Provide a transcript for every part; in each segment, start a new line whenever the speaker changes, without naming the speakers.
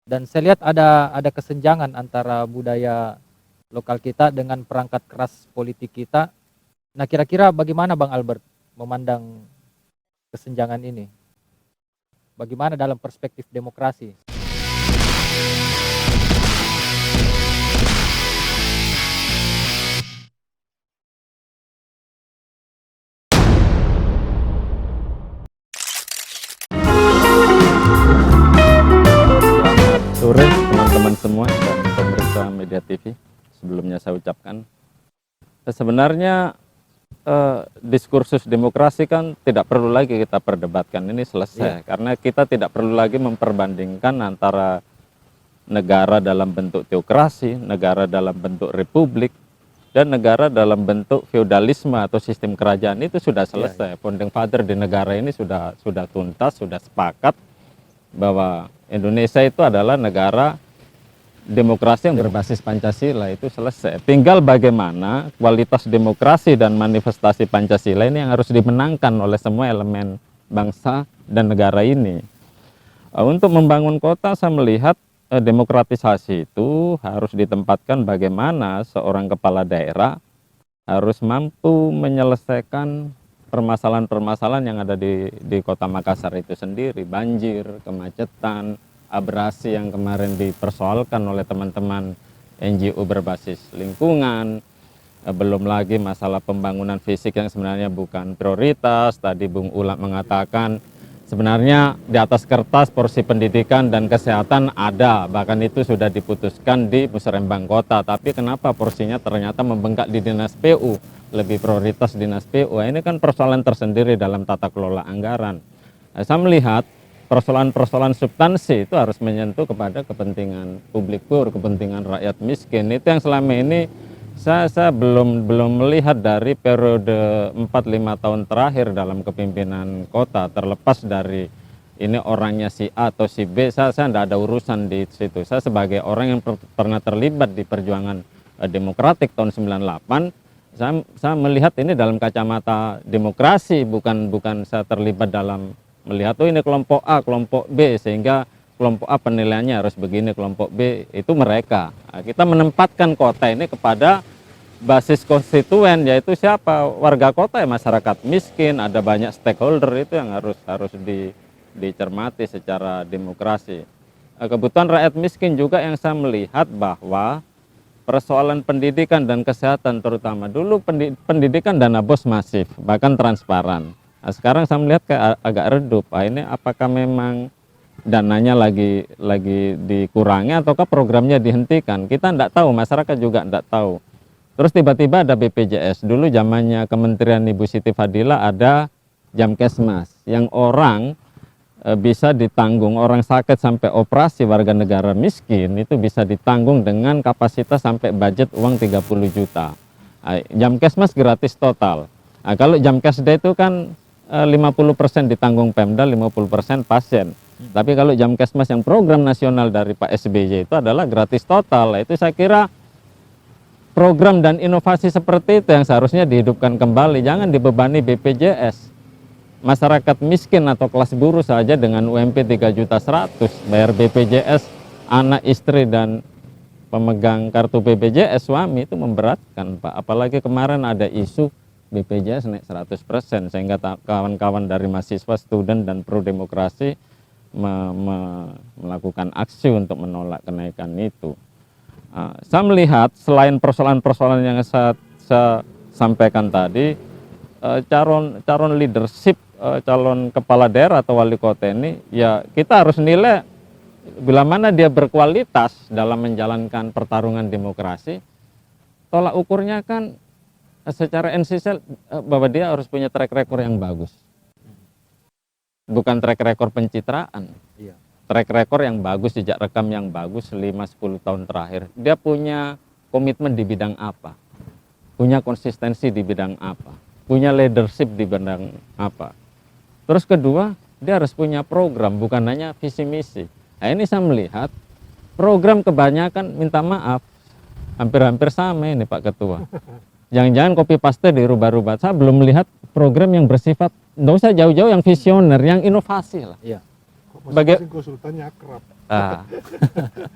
Dan saya lihat ada kesenjangan antara budaya lokal kita dengan perangkat keras politik kita. Nah, kira-kira bagaimana Bang Albert memandang kesenjangan ini? Bagaimana dalam perspektif demokrasi?
Selamat sore teman-teman semua dan pemirsa Media TV. Sebelumnya saya ucapkan, sebenarnya diskursus demokrasi kan tidak perlu lagi kita perdebatkan, ini selesai. Karena kita tidak perlu lagi memperbandingkan antara negara dalam bentuk teokrasi, negara dalam bentuk republik, dan negara dalam bentuk feudalisme atau sistem kerajaan. Itu sudah selesai. Founding father di negara ini sudah tuntas, sudah sepakat bahwa Indonesia itu adalah negara demokrasi yang berbasis Pancasila. Itu selesai. Tinggal bagaimana kualitas demokrasi dan manifestasi Pancasila ini yang harus dimenangkan oleh semua elemen bangsa dan negara ini. Untuk membangun kota, saya melihat demokratisasi itu harus ditempatkan bagaimana seorang kepala daerah harus mampu menyelesaikan permasalahan-permasalahan yang ada di kota Makassar itu sendiri. Banjir, kemacetan, abrasi yang kemarin dipersoalkan oleh teman-teman NGO berbasis lingkungan, belum lagi masalah pembangunan fisik yang sebenarnya bukan prioritas. Tadi Bung Ula mengatakan sebenarnya di atas kertas porsi pendidikan dan kesehatan ada, bahkan itu sudah diputuskan di Musrembang Kota, tapi kenapa porsinya ternyata membengkak di Dinas PU, lebih prioritas Dinas PU. Ini kan persoalan tersendiri dalam tata kelola anggaran. Saya melihat persoalan-persoalan substansi itu harus menyentuh kepada kepentingan publik pur, kepentingan rakyat miskin. Itu yang selama ini saya belum melihat dari periode 4-5 tahun terakhir dalam kepimpinan kota. Terlepas dari ini orangnya si A atau si B, saya tidak ada urusan di situ. Saya sebagai orang yang pernah terlibat di perjuangan demokratik tahun 98, saya melihat ini dalam kacamata demokrasi, bukan saya terlibat dalam melihat ini kelompok A, kelompok B, sehingga kelompok A penilaiannya harus begini, kelompok B itu mereka. Nah, kita menempatkan kota ini kepada basis konstituen, yaitu siapa? Warga kota, ya masyarakat miskin, ada banyak stakeholder, itu yang harus dicermati secara demokrasi. Kebutuhan rakyat miskin juga yang saya melihat bahwa persoalan pendidikan dan kesehatan terutama, dulu pendidikan dana bos masif, bahkan transparan. Nah, sekarang saya melihat kayak agak redup. Nah, ini apakah memang dananya lagi dikurangi ataukah programnya dihentikan? Kita tidak tahu, masyarakat juga tidak tahu. Terus tiba-tiba ada BPJS. Dulu zamannya Kementerian Ibu Siti Fadila ada Jamkesmas yang orang bisa ditanggung, orang sakit sampai operasi warga negara miskin itu bisa ditanggung dengan kapasitas sampai budget uang 30 juta. Jamkesmas gratis total. Nah, kalau Jamkesda itu kan 50% ditanggung Pemda, 50% pasien. Tapi kalau Jamkesmas yang program nasional dari Pak SBY itu adalah gratis total. Itu saya kira program dan inovasi seperti itu yang seharusnya dihidupkan kembali. Jangan dibebani BPJS. Masyarakat miskin atau kelas buruh saja dengan UMP 3.100.000 bayar BPJS, anak, istri, dan pemegang kartu BPJS suami, itu memberatkan, Pak. Apalagi kemarin ada isu BPJS naik 100%, sehingga kawan-kawan dari mahasiswa, student, dan pro demokrasi melakukan aksi untuk menolak kenaikan itu. Saya melihat selain persoalan-persoalan yang saya sampaikan tadi, calon leadership, calon kepala daerah atau wali kota ini, ya kita harus nilai bila mana dia berkualitas dalam menjalankan pertarungan demokrasi. Tolak ukurnya kan secara NCC bahwa dia harus punya track record yang bagus, bukan track record pencitraan. Track record yang bagus, jejak rekam yang bagus 5-10 tahun terakhir. Dia punya komitmen di bidang apa, punya konsistensi di bidang apa, punya leadership di bidang apa. Terus kedua, dia harus punya program, bukan hanya visi misi. Nah, ini saya melihat program kebanyakan minta maaf, hampir-hampir sama ini Pak Ketua. Jangan-jangan copy paste dirubah-rubah. Saya belum melihat program yang bersifat, nggak usah jauh-jauh, yang visioner, yang inovasi lah.
masing-masing konsultannya akrab.
Ah.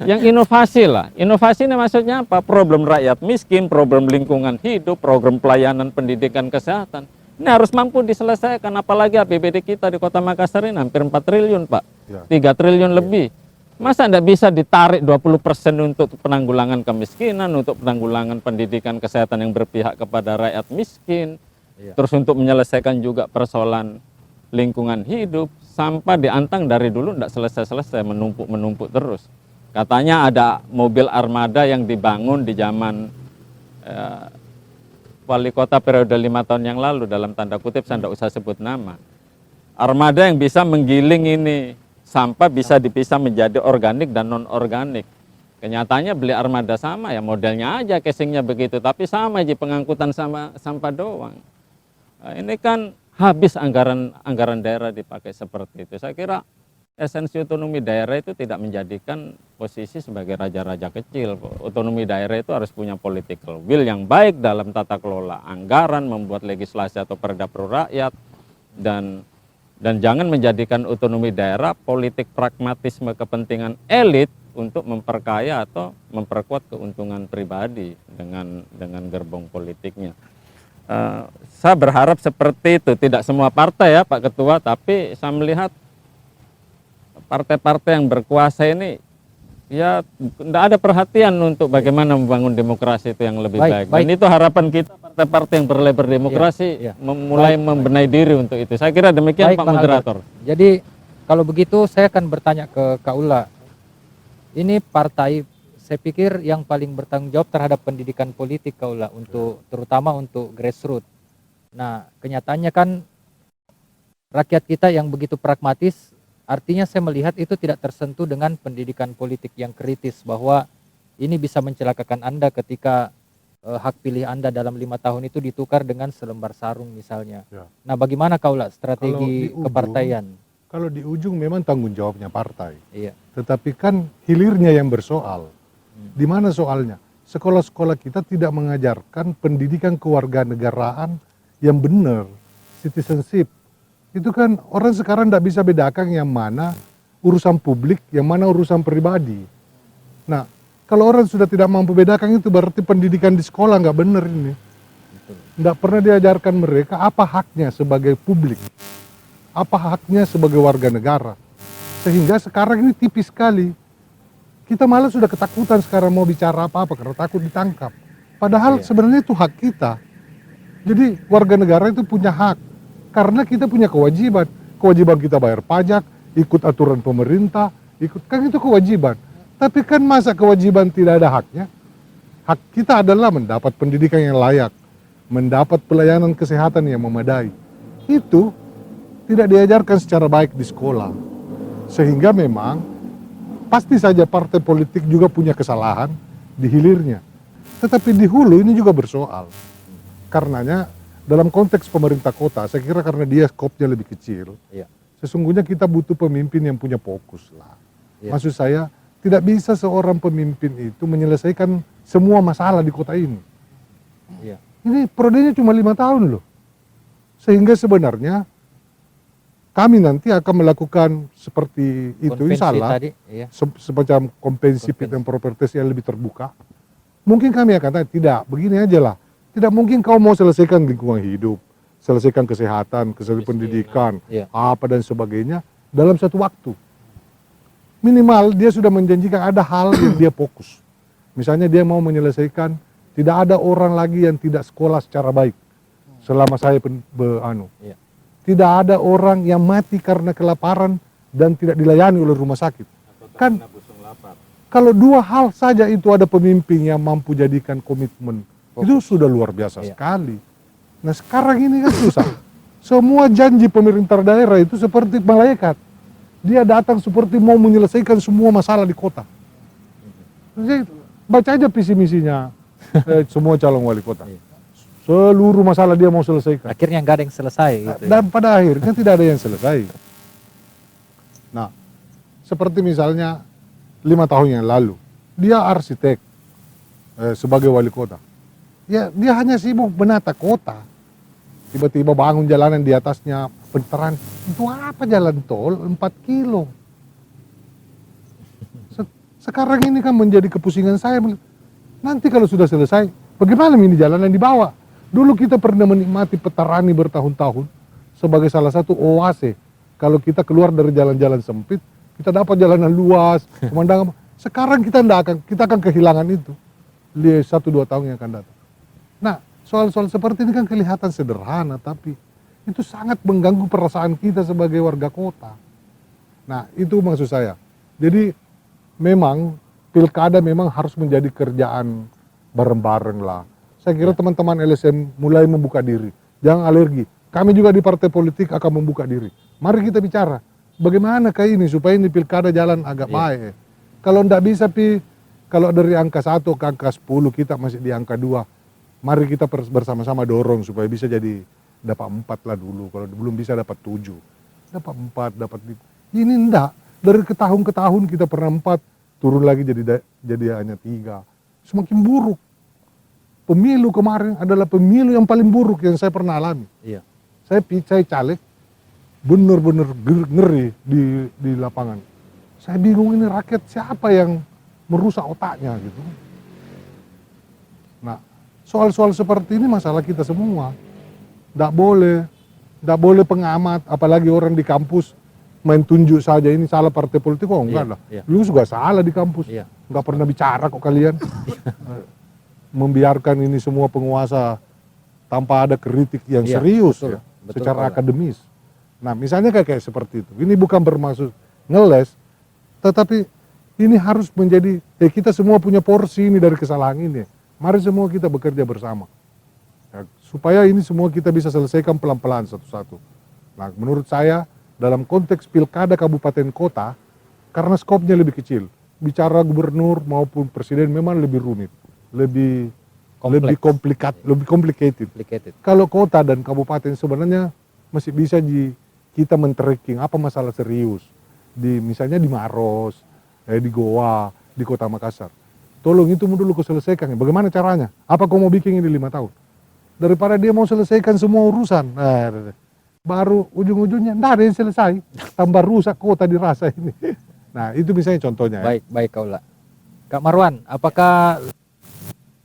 Yang inovasi lah. Inovasi ini maksudnya apa? Problem rakyat miskin, problem lingkungan hidup, program pelayanan pendidikan kesehatan. Ini harus mampu diselesaikan. Apalagi APBD kita di Kota Makassar ini hampir 4 triliun, Pak.
Ya.
3 triliun lebih. Masa tidak bisa ditarik 20% untuk penanggulangan kemiskinan, untuk penanggulangan pendidikan kesehatan yang berpihak kepada rakyat miskin.
Iya.
Terus untuk menyelesaikan juga persoalan lingkungan hidup. Sampah diantang dari dulu tidak selesai-selesai, menumpuk terus. Katanya ada mobil armada yang dibangun di zaman wali kota periode 5 tahun yang lalu, dalam tanda kutip saya tidak usah sebut nama. Armada yang bisa menggiling ini sampah bisa dipisah menjadi organik dan non-organik. Kenyataannya beli armada sama ya, modelnya aja, casingnya begitu, tapi sama aja pengangkutan sama sampah doang. Nah, ini kan habis anggaran daerah dipakai seperti itu. Saya kira esensi otonomi daerah itu tidak menjadikan posisi sebagai raja-raja kecil. Otonomi daerah itu harus punya political will yang baik dalam tata kelola anggaran, membuat legislasi atau perda pro rakyat, dan jangan menjadikan otonomi daerah politik pragmatisme kepentingan elit untuk memperkaya atau memperkuat keuntungan pribadi dengan gerbong politiknya. Saya berharap seperti itu, tidak semua partai ya Pak Ketua, tapi saya melihat partai-partai yang berkuasa ini ya tidak ada perhatian untuk bagaimana membangun demokrasi itu yang lebih baik. Dan itu harapan kita, partai-partai yang berdemokrasi mulai membenahi diri untuk itu. Saya kira demikian Pak Moderator.
Jadi kalau begitu saya akan bertanya ke Kak Ula. Ini partai, saya pikir yang paling bertanggung jawab terhadap pendidikan politik Kak Ula, terutama untuk grassroots. Nah, kenyataannya kan rakyat kita yang begitu pragmatis, artinya saya melihat itu tidak tersentuh dengan pendidikan politik yang kritis, bahwa ini bisa mencelakakan Anda ketika hak pilih Anda dalam 5 tahun itu ditukar dengan selembar sarung misalnya.
Ya.
Nah, bagaimana Kak Ula strategi kepartaian?
Kalau di ujung memang tanggung jawabnya partai.
Iya.
Tetapi kan hilirnya yang bersoal. Di mana soalnya? Sekolah-sekolah kita tidak mengajarkan pendidikan kewarganegaraan yang benar, citizenship. Itu kan orang sekarang tidak bisa bedakan yang mana urusan publik, yang mana urusan pribadi. Nah, kalau orang sudah tidak mampu bedakan itu berarti pendidikan di sekolah nggak benar ini. Tidak pernah diajarkan mereka apa haknya sebagai publik, apa haknya sebagai warga negara. Sehingga sekarang ini tipis sekali. Kita malah sudah ketakutan sekarang mau bicara apa-apa karena takut ditangkap. Padahal sebenarnya itu hak kita. Jadi warga negara itu punya hak. Karena kita punya kewajiban. Kewajiban kita bayar pajak, ikut aturan pemerintah, kan itu kewajiban. Tapi kan masa kewajiban tidak ada haknya? Hak kita adalah mendapat pendidikan yang layak, mendapat pelayanan kesehatan yang memadai. Itu tidak diajarkan secara baik di sekolah. Sehingga memang pasti saja partai politik juga punya kesalahan di hilirnya. Tetapi di hulu ini juga bersoal. Karenanya dalam konteks pemerintah kota, saya kira karena dia skopnya lebih kecil, sesungguhnya kita butuh pemimpin yang punya fokus lah. Maksud saya, tidak bisa seorang pemimpin itu menyelesaikan semua masalah di kota ini. Ini periodenya cuma 5 tahun loh. Sehingga sebenarnya kami nanti akan melakukan seperti itu, insya Allah, semacam kompensi fit and proper test yang lebih terbuka. Mungkin kami akan tanya, tidak, begini aja lah. Tidak mungkin kau mau selesaikan lingkungan hidup, selesaikan kesehatan, kesehatan pendidikan, apa dan sebagainya dalam satu waktu. Minimal dia sudah menjanjikan ada hal yang dia fokus. Misalnya dia mau menyelesaikan, tidak ada orang lagi yang tidak sekolah secara baik selama saya tidak ada orang yang mati karena kelaparan dan tidak dilayani oleh rumah sakit. Kan kalau 2 hal saja itu ada pemimpin yang mampu jadikan komitmen, itu sudah luar biasa sekali. Nah sekarang ini kan susah. Semua janji pemerintah daerah itu seperti malaikat. Dia datang seperti mau menyelesaikan semua masalah di kota. Jadi, baca aja visi misinya semua calon wali kota. Seluruh masalah dia mau selesaikan.
Akhirnya nggak ada yang selesai. Gitu,
dan pada akhirnya tidak ada yang selesai. Nah, seperti misalnya 5 tahun yang lalu, dia arsitek sebagai wali kota. Ya, dia hanya sibuk menata kota. Tiba-tiba bangun jalanan di atasnya penerangan. Itu apa jalan tol 4 kilo? Sekarang ini kan menjadi kepusingan saya. Nanti kalau sudah selesai, bagaimana ini jalan yang dibawa? Dulu kita pernah menikmati Petarani bertahun-tahun sebagai salah satu oase. Kalau kita keluar dari jalan-jalan sempit, kita dapat jalanan luas, pemandangan. Sekarang kita akan kehilangan itu. Lihat 1-2 tahun yang akan datang. Nah, soal-soal seperti ini kan kelihatan sederhana, tapi itu sangat mengganggu perasaan kita sebagai warga kota. Nah, itu maksud saya. Jadi memang pilkada memang harus menjadi kerjaan bareng-bareng lah. Saya kira teman-teman LSM mulai membuka diri. Jangan alergi. Kami juga di partai politik akan membuka diri. Mari kita bicara. Bagaimana kayak ini supaya ini pilkada jalan agak baik. Kalau enggak bisa kalau dari angka 1 ke angka 10 kita masih di angka 2. Mari kita bersama-sama dorong supaya bisa jadi dapat 4 lah dulu. Kalau belum bisa dapat 7. Dapat 4, dapat 5. Ini enggak. Dari ke tahun ke tahun kita pernah 4, turun lagi jadi hanya 3. Semakin buruk. Pemilu kemarin adalah pemilu yang paling buruk yang saya pernah alami.
Iya.
Saya caleg, benar-benar ngeri di lapangan. Saya bingung ini rakyat siapa yang merusak otaknya gitu. Nah, soal-soal seperti ini masalah kita semua. Nggak boleh pengamat, apalagi orang di kampus main tunjuk saja ini salah partai politik. Oh enggak lah, lu juga salah di kampus. Nggak pernah bicara kok kalian. Membiarkan ini semua penguasa tanpa ada kritik yang serius
betul,
ya, secara akademis. Nah misalnya kayak seperti itu. Ini bukan bermaksud ngeles, tetapi ini harus menjadi, kita semua punya porsi ini dari kesalahan ini. Mari semua kita bekerja bersama. Ya, supaya ini semua kita bisa selesaikan pelan-pelan satu-satu. Nah menurut saya dalam konteks pilkada kabupaten kota, karena skopnya lebih kecil, bicara gubernur maupun presiden memang lebih rumit. Lebih complicated. Kalau kota dan kabupaten sebenarnya masih bisa kita men-tracking apa masalah serius. Misalnya di Maros, di Goa, di Kota Makassar. Tolong itu dulu kau selesaikan. Bagaimana caranya? Apa kau mau bikin ini 5 tahun? Daripada dia mau selesaikan semua urusan. Baru ujung-ujungnya enggak ada yang selesai. Tambah rusak kota dirasa ini. Nah itu misalnya contohnya.
Baik Kaula. Kak Marwan, apakah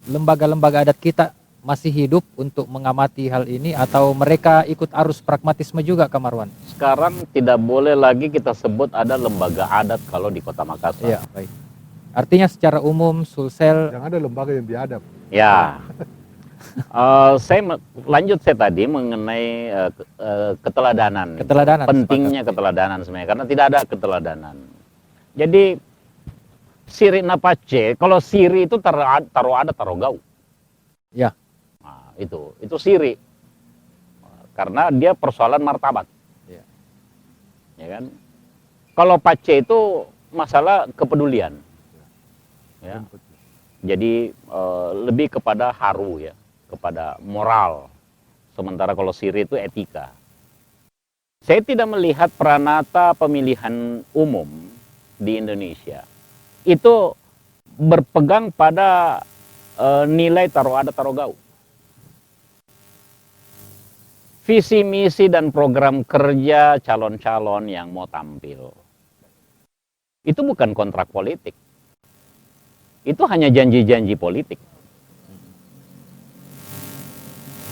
lembaga-lembaga adat kita masih hidup untuk mengamati hal ini atau mereka ikut arus pragmatisme juga, Kak Marwan?
Sekarang tidak boleh lagi kita sebut ada lembaga adat kalau di Kota Makassar.
Iya, baik. Artinya secara umum Sulsel
yang ada lembaga yang biadab.
Ya. Saya tadi mengenai keteladanan. Pentingnya keteladanan sebenarnya karena tidak ada keteladanan. Jadi Siri Napace, kalau Siri itu taruh gau.
Ya.
Nah, itu Siri. Karena dia persoalan martabat.
Ya.
Ya kan? Kalau Pace itu masalah kepedulian. Ya. Jadi lebih kepada haru ya, kepada moral. Sementara kalau Siri itu etika. Saya tidak melihat peranata pemilihan umum di Indonesia itu berpegang pada nilai taruh gau. Visi misi dan program kerja calon-calon yang mau tampil itu bukan kontrak politik, itu hanya janji-janji politik.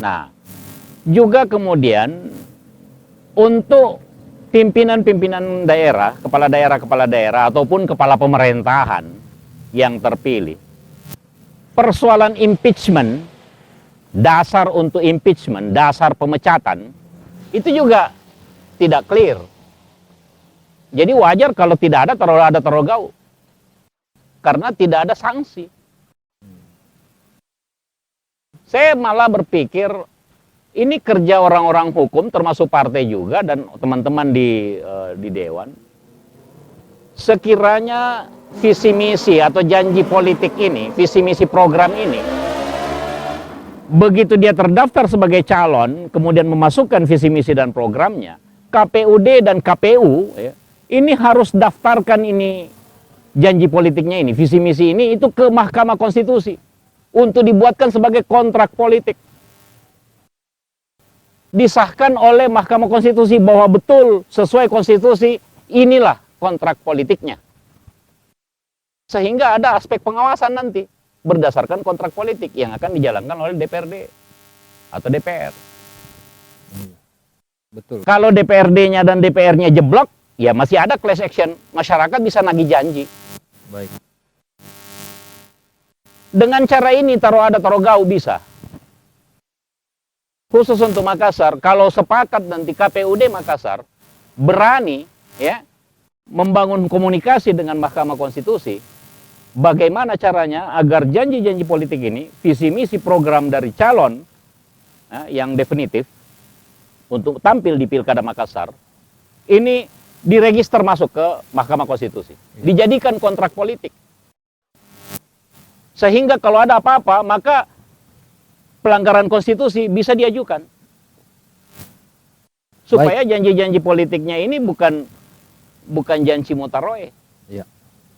Nah juga kemudian untuk pimpinan-pimpinan daerah, kepala daerah ataupun kepala pemerintahan yang terpilih, persoalan impeachment, dasar untuk impeachment, dasar pemecatan, itu juga tidak clear. Jadi wajar kalau tidak ada taruh gau, karena tidak ada sanksi. Saya malah berpikir ini kerja orang-orang hukum termasuk partai juga dan teman-teman di Dewan. Sekiranya visi misi atau janji politik ini, visi misi program ini, begitu dia terdaftar sebagai calon, kemudian memasukkan visi misi dan programnya, KPUD dan KPU ya, ini harus daftarkan ini janji politiknya ini, visi misi ini itu ke Mahkamah Konstitusi untuk dibuatkan sebagai kontrak politik. Disahkan oleh Mahkamah Konstitusi bahwa betul sesuai konstitusi inilah kontrak politiknya.
Sehingga ada aspek pengawasan nanti berdasarkan kontrak politik yang akan dijalankan oleh DPRD atau DPR.
Betul.
Kalau DPRD-nya dan DPR-nya jeblok, ya masih ada class action. Masyarakat bisa nagih janji.
Baik.
Dengan cara ini taruh ada taruh gau bisa. Khusus untuk Makassar, kalau sepakat nanti KPUD Makassar berani ya membangun komunikasi dengan Mahkamah Konstitusi, bagaimana caranya agar janji-janji politik ini, visi misi program dari calon yang definitif untuk tampil di Pilkada Makassar, ini diregister masuk ke Mahkamah Konstitusi, dijadikan kontrak politik. Sehingga kalau ada apa-apa, maka pelanggaran konstitusi bisa diajukan. Supaya janji-janji politiknya ini bukan janji mutaroe.
Ya.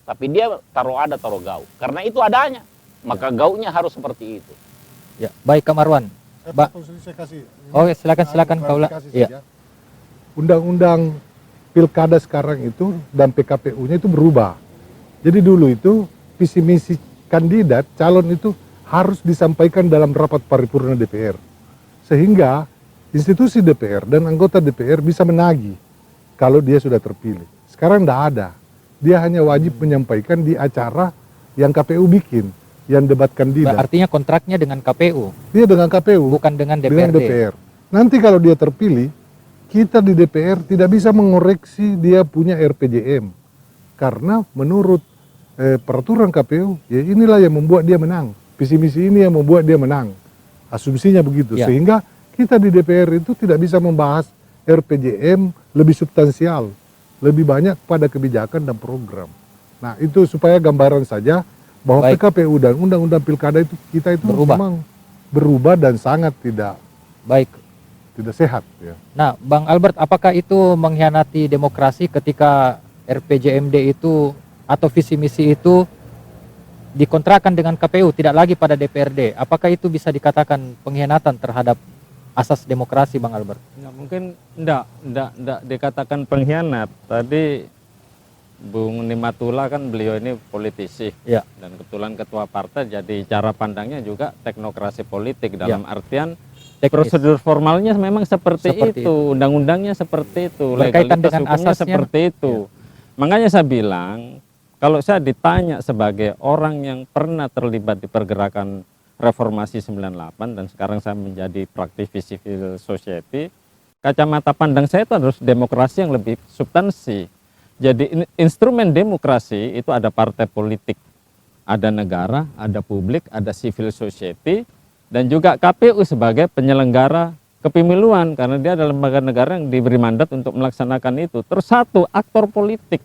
Tapi dia taruh ada taruh gau. Karena itu adanya. Maka gaunya harus seperti itu.
Ya, baik Kak Marwan.
Saya kasih.
Oke, silakan Kaula.
Ya. Undang-undang pilkada sekarang itu dan PKPU-nya itu berubah. Jadi dulu itu visi misi kandidat calon itu harus disampaikan dalam rapat paripurna DPR. Sehingga institusi DPR dan anggota DPR bisa menagih kalau dia sudah terpilih. Sekarang tidak ada. Dia hanya wajib menyampaikan di acara yang KPU bikin, yang debat kandidat.
Artinya kontraknya dengan KPU.
Dia dengan KPU,
bukan dengan DPRD.
dengan DPR. Nanti kalau dia terpilih, kita di DPR tidak bisa mengoreksi dia punya RPJM. Karena menurut peraturan KPU, ya inilah yang membuat dia menang. Visi misi ini yang membuat dia menang. Asumsinya begitu.
Ya.
Sehingga kita di DPR itu tidak bisa membahas RPJM lebih substansial. Lebih banyak pada kebijakan dan program. Nah itu supaya gambaran saja bahwa PKPU dan Undang-Undang Pilkada itu kita itu memang berubah dan sangat tidak sehat. Ya.
Nah Bang Albert, apakah itu mengkhianati demokrasi ketika RPJMD itu atau visi misi itu dikontrakkan dengan KPU, tidak lagi pada DPRD? Apakah itu bisa dikatakan pengkhianatan terhadap asas demokrasi, Bang Albert?
Ya, mungkin enggak dikatakan pengkhianat. Tadi Bung Nimatullah kan beliau ini politisi,
ya.
Dan kebetulan ketua partai, jadi cara pandangnya juga teknokrasi politik dalam artian prosedur formalnya memang seperti itu. Undang-undangnya seperti itu,
berkaitan dengan asasnya
seperti itu. Makanya saya bilang, kalau saya ditanya sebagai orang yang pernah terlibat di pergerakan reformasi 98 dan sekarang saya menjadi praktivis civil society, kacamata pandang saya itu harus demokrasi yang lebih substansi. Jadi instrumen demokrasi itu ada partai politik, ada negara, ada publik, ada civil society, dan juga KPU sebagai penyelenggara kepemiluan, karena dia adalah lembaga negara yang diberi mandat untuk melaksanakan itu. Terus satu, aktor politik.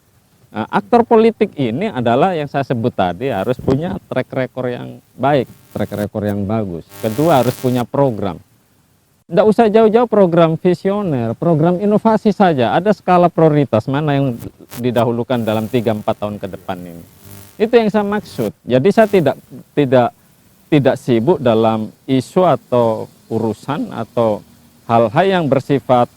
Nah, aktor politik ini adalah yang saya sebut tadi, harus punya track record yang baik, track record yang bagus. Kedua, harus punya program. Tidak usah jauh-jauh program visioner, program inovasi saja. Ada skala prioritas mana yang didahulukan dalam 3-4 tahun ke depan ini. Itu yang saya maksud. Jadi saya tidak sibuk dalam isu atau urusan atau hal-hal yang bersifat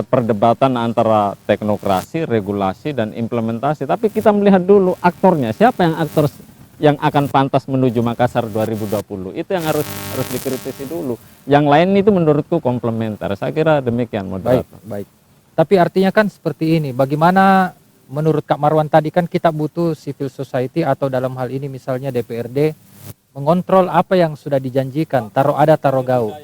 perdebatan antara teknokrasi, regulasi, dan implementasi. Tapi kita melihat dulu aktornya, siapa aktor yang akan pantas menuju Makassar 2020. Itu yang harus dikritisi dulu. Yang lain itu menurutku komplementer. Saya kira demikian, moderator.
Baik. Tapi artinya kan seperti ini, bagaimana menurut Kak Marwan tadi kan kita butuh civil society atau dalam hal ini misalnya DPRD mengontrol apa yang sudah dijanjikan, taruh ada taruh gau.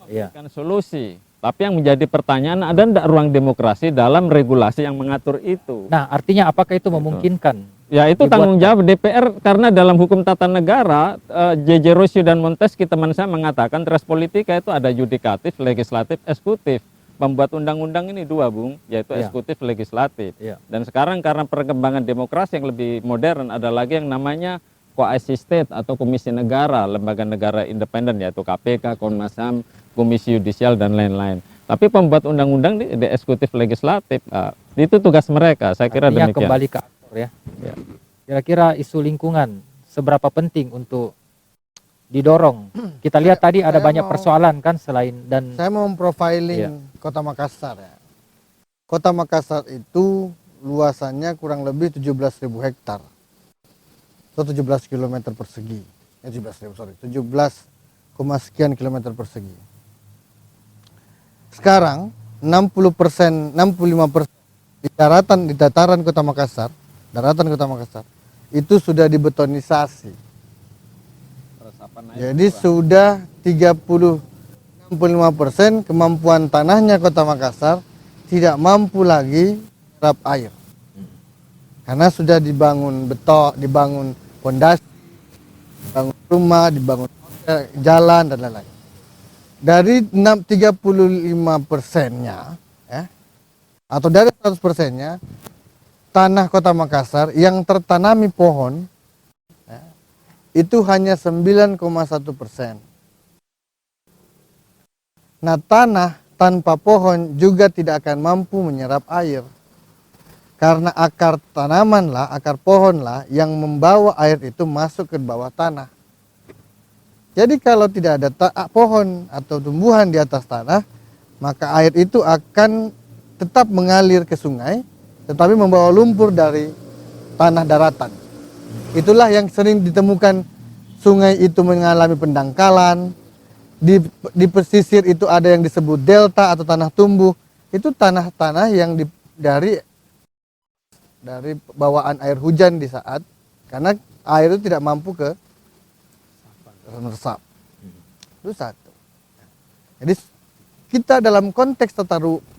Iya. Solusi. Tapi yang menjadi pertanyaan, ada tidak ruang demokrasi dalam regulasi yang mengatur itu?
Nah, artinya apakah itu memungkinkan?
Ya, itu tanggung jawab DPR, karena dalam hukum tata negara, J.J. Rossi dan Montesquieu teman saya mengatakan res politika itu ada yudikatif, legislatif, eksekutif. Pembuat undang-undang ini dua, Bung, yaitu eksekutif, legislatif. Dan sekarang karena perkembangan demokrasi yang lebih modern, ada lagi yang namanya Koalisi State atau Komisi Negara, lembaga negara independen, yaitu KPK, Komnas HAM, Komisi Yudisial, dan lain-lain. Tapi pembuat undang-undang di eksekutif legislatif, itu tugas mereka, saya kira
artinya
demikian.
Kembali ke aktor ya. Kira-kira isu lingkungan seberapa penting untuk didorong? Kita lihat tadi ada banyak persoalan kan selain dan
saya mau memprofiling Kota Makassar ya. Kota Makassar itu luasannya kurang lebih 17.000 hektar. atau 17 km persegi. 17 koma sekian kilometer persegi. Sekarang 60%, 65% di dataran Kota Makassar, itu sudah dibetonisasi. Jadi sudah 65% kemampuan tanahnya Kota Makassar tidak mampu lagi menyerap air. Karena sudah dibangun beton, dibangun pondasi, dibangun rumah, dibangun hotel, jalan dan lain-lain. Dari 35%-nya, atau dari 100%-nya, tanah Kota Makassar yang tertanami pohon itu hanya 9,1%. Nah, tanah tanpa pohon juga tidak akan mampu menyerap air. Karena akar tanaman akar pohon yang membawa air itu masuk ke bawah tanah. Jadi kalau tidak ada pohon atau tumbuhan di atas tanah, maka air itu akan tetap mengalir ke sungai, tetapi membawa lumpur dari tanah daratan. Itulah yang sering ditemukan, sungai itu mengalami pendangkalan, di pesisir itu ada yang disebut delta atau tanah tumbuh. Itu tanah-tanah yang dari bawaan air hujan di saat, karena air itu tidak mampu ke meresap. Itu satu. Jadi kita dalam konteks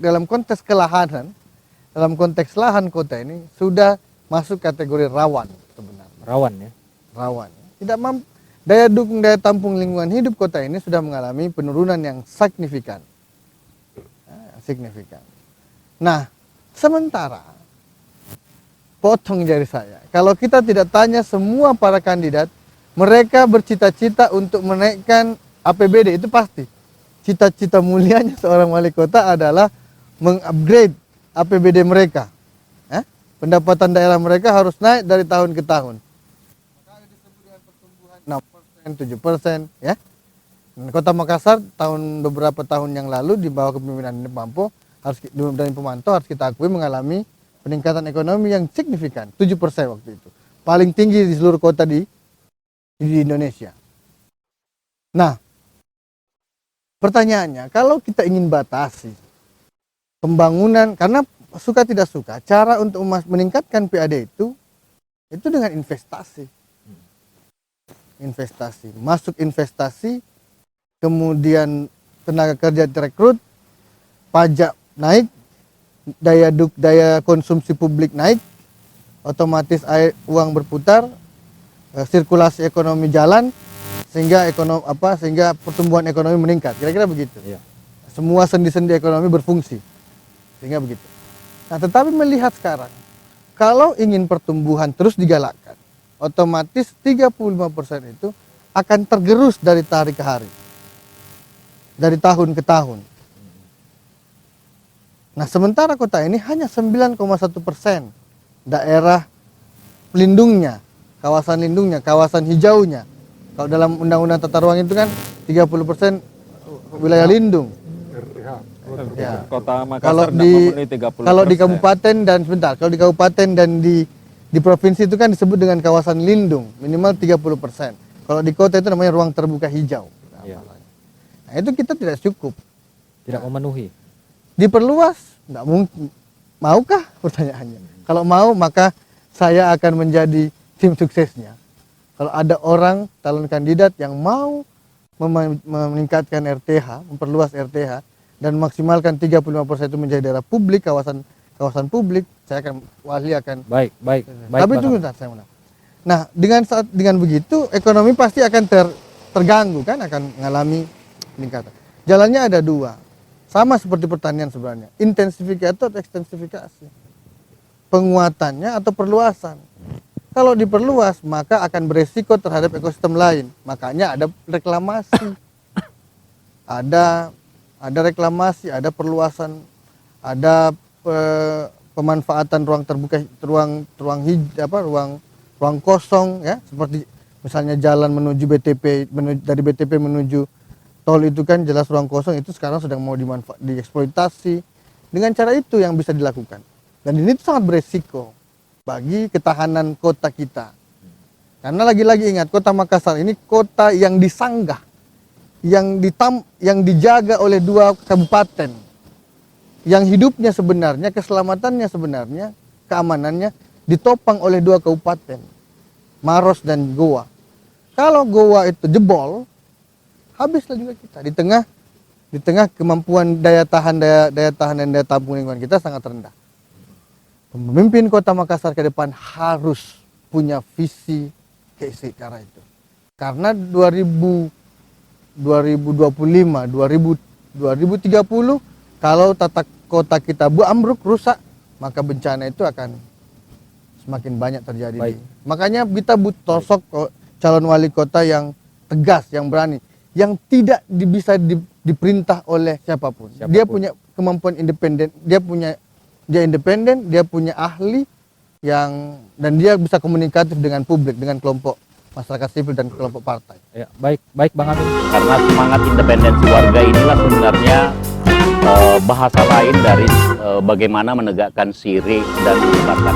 dalam konteks kelahanan, dalam konteks lahan kota ini sudah masuk kategori rawan sebenarnya.
Rawan ya.
Rawan. Tidak mampu, daya dukung daya tampung lingkungan hidup kota ini sudah mengalami penurunan yang signifikan. Signifikan. Nah, sementara potong jari saya, kalau kita tidak tanya semua para kandidat, mereka bercita-cita untuk menaikkan APBD, itu pasti. Cita-cita mulianya seorang wali kota adalah mengupgrade APBD mereka. Pendapatan daerah mereka harus naik dari tahun ke tahun. Maka disebut dengan pertumbuhan 6%, 7%, ya. Dan Kota Makassar beberapa tahun yang lalu di bawah kepemimpinan Pampo dan Pemantau harus kita akui mengalami peningkatan ekonomi yang signifikan, 7% waktu itu. Paling tinggi di seluruh kota di Indonesia. Nah, pertanyaannya, kalau kita ingin batasi pembangunan, karena suka tidak suka, cara untuk meningkatkan PAD itu dengan investasi. Investasi, masuk investasi, kemudian tenaga kerja direkrut, pajak naik, daya konsumsi publik naik, otomatis uang berputar, sirkulasi ekonomi jalan, sehingga pertumbuhan ekonomi meningkat. Kira-kira begitu.
Iya.
Semua sendi-sendi ekonomi berfungsi, sehingga begitu. Nah, tetapi melihat sekarang, kalau ingin pertumbuhan terus digalakkan, otomatis 35% itu akan tergerus dari hari ke hari, dari tahun ke tahun. Nah, sementara kota ini hanya 9,1% daerah lindungnya, kawasan hijaunya. Kalau dalam Undang-Undang Tata Ruang itu kan 30% wilayah lindung. Ya.
Kota Makassar memenuhi 30%.
Kalau di kabupaten dan di provinsi itu kan disebut dengan kawasan lindung, minimal 30%. Kalau di kota itu namanya ruang terbuka hijau.
Ya.
Nah, itu kita tidak cukup.
Tidak memenuhi.
Diperluas, enggak mungkin. Maukah pertanyaannya? Kalau mau, maka saya akan menjadi tim suksesnya. Kalau ada orang calon kandidat yang mau meningkatkan RTH, memperluas RTH dan maksimalkan 35% itu menjadi daerah publik, kawasan publik, saya akan
Baik.
Tapi itu bentar, saya menang. Nah, dengan begitu ekonomi pasti akan terganggu kan, akan mengalami peningkatan. Jalannya ada dua. Sama seperti pertanian sebenarnya, intensifikasi atau ekstensifikasi. Penguatannya atau perluasan. Kalau diperluas, maka akan beresiko terhadap ekosistem lain. Makanya ada reklamasi. Ada reklamasi, ada perluasan, ada pemanfaatan ruang terbuka, ruang kosong, ya, seperti misalnya jalan menuju BTP, dari BTP menuju tol itu kan jelas ruang kosong, itu sekarang sedang mau dieksploitasi. Dengan cara itu yang bisa dilakukan. Dan ini sangat beresiko bagi ketahanan kota kita. Karena lagi-lagi ingat, kota Makassar ini kota yang disanggah, yang dijaga oleh 2 kabupaten, yang hidupnya sebenarnya, keselamatannya sebenarnya, keamanannya ditopang oleh 2 kabupaten, Maros dan Goa. Kalau Goa itu jebol, habislah juga kita. Di tengah kemampuan daya tahan dan daya tampung lingkungan kita sangat rendah. Pemimpin kota Makassar ke depan harus punya visi ke arah itu. Karena 2025, 2030 kalau tata kota kita ambruk, rusak, maka bencana itu akan semakin banyak terjadi.
Baik.
Makanya kita butuh sosok calon wali kota yang tegas, yang berani, yang tidak bisa diperintah oleh siapapun. Dia punya kemampuan independen, dia independen, dia punya ahli dan dia bisa komunikatif dengan publik, dengan kelompok masyarakat sipil dan kelompok partai.
Ya, baik Bang Amin.
Karena semangat independensi warga inilah sebenarnya bahasa lain dari bagaimana menegakkan SIRI dan melibatkan